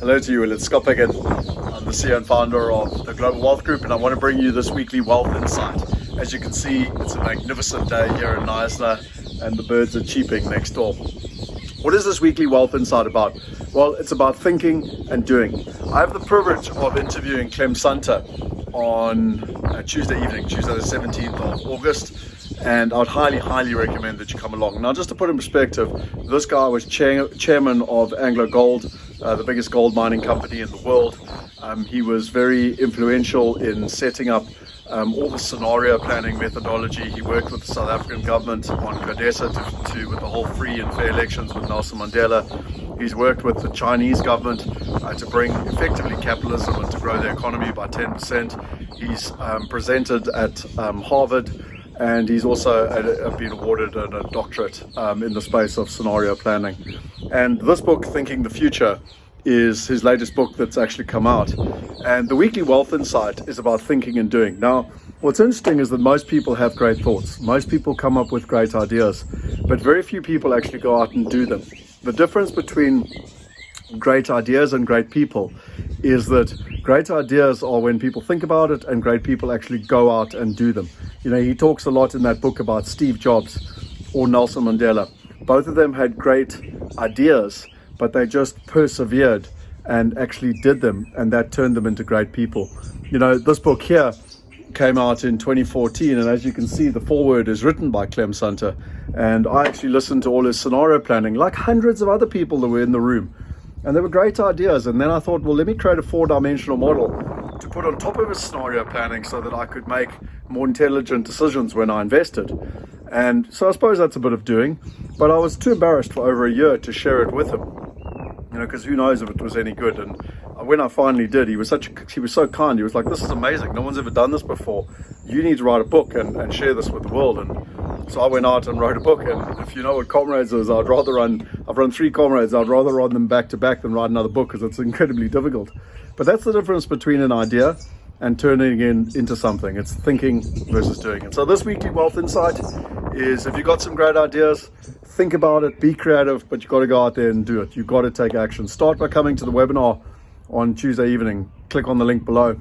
Hello to you, it's Scott Picken. I'm the CEO and founder of the Global Wealth Group, and I want to bring you this weekly wealth insight. As you can see, it's a magnificent day here in Knysna, and the birds are cheeping next door. What is this weekly wealth insight about? Well, it's about thinking and doing. I have the privilege of interviewing Clem Sunter on Tuesday evening, Tuesday the 17th of August. And I would highly recommend that you come along. Now, just to put in perspective, this guy was chairman of Anglo Gold, the biggest gold mining company in the world. He was very influential in setting up all the scenario planning methodology. He worked with the South African government on CODESA with the whole free and fair elections with Nelson Mandela. He's worked with the Chinese government to bring effectively capitalism and to grow the economy by 10%. He's presented at Harvard. And he's also been awarded a doctorate in the space of scenario planning. And this book, Thinking the Future, is his latest book that's actually come out. And the weekly wealth insight is about thinking and doing. Now, what's interesting is that most people have great thoughts. Most people come up with great ideas, but very few people actually go out and do them. The difference between great ideas and great people is that great ideas are when people think about it, and great people actually go out and do them. You know, he talks a lot in that book about Steve Jobs or Nelson Mandela. Both of them had great ideas, but they just persevered and actually did them, and that turned them into great people. You know, this book here came out in 2014, and as you can see, the foreword is written by Clem Sunter, and I actually listened to all his scenario planning, like hundreds of other people that were in the room. And they were great ideas. And then I thought, well, let me create a 4-dimensional model to put on top of his scenario planning so that I could make more intelligent decisions when I invested. And so I suppose that's a bit of doing, but I was too embarrassed for over a year to share it with him, you know, because who knows if it was any good. And when I finally did, he was so kind. He was like, this is amazing. No one's ever done this before. You need to write a book and share this with the world. And so I went out and wrote a book. And if you know what comrades is, I've run 3 comrades. I'd rather run them back to back than write another book, because it's incredibly difficult. But that's the difference between an idea and turning it into something. It's thinking versus doing it. So this weekly wealth insight is, if you've got some great ideas, think about it, be creative, but you've got to go out there and do it. You've got to take action. Start by coming to the webinar on Tuesday evening. Click on the link below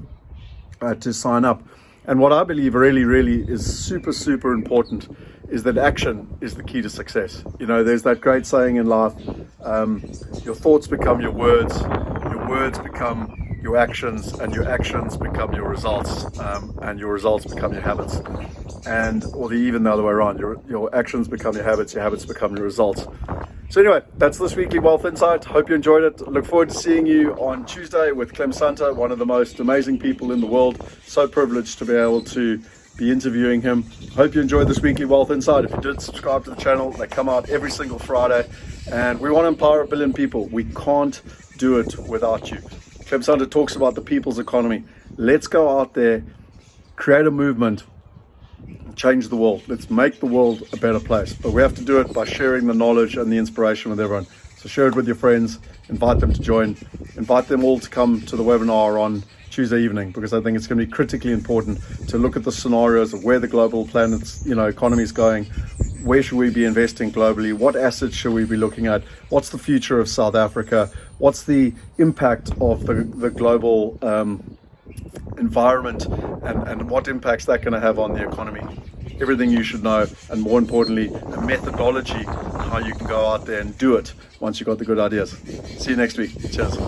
to sign up. And what I believe really is super important is that action is the key to success. You know, there's that great saying in life, your thoughts become your words become your actions, and your actions become your results, and your results become your habits. Or even the other way around, your actions become your habits become your results. So anyway, that's this weekly Wealth Insight. Hope you enjoyed it. Look forward to seeing you on Tuesday with Clem Santa, one of the most amazing people in the world. So privileged to be able to be interviewing him. Hope you enjoyed this weekly Wealth Insight. If you did, subscribe to the channel. They come out every single Friday, and we want to empower 1 billion people. We can't do it without you. Clem Sunter talks about the people's economy. Let's go out there, create a movement, change the world. Let's make the world a better place. But we have to do it by sharing the knowledge and the inspiration with everyone. So share it with your friends, invite them to join, invite them all to come to the webinar on Tuesday evening, because I think it's going to be critically important to look at the scenarios of where the global planet's, economy is going. Where should we be investing globally? What assets should we be looking at? What's the future of South Africa? What's the impact of the global environment, and what impact's that going to have on the economy? Everything you should know, and more importantly, a methodology on how you can go out there and do it once you've got the good ideas. See you next week. Cheers.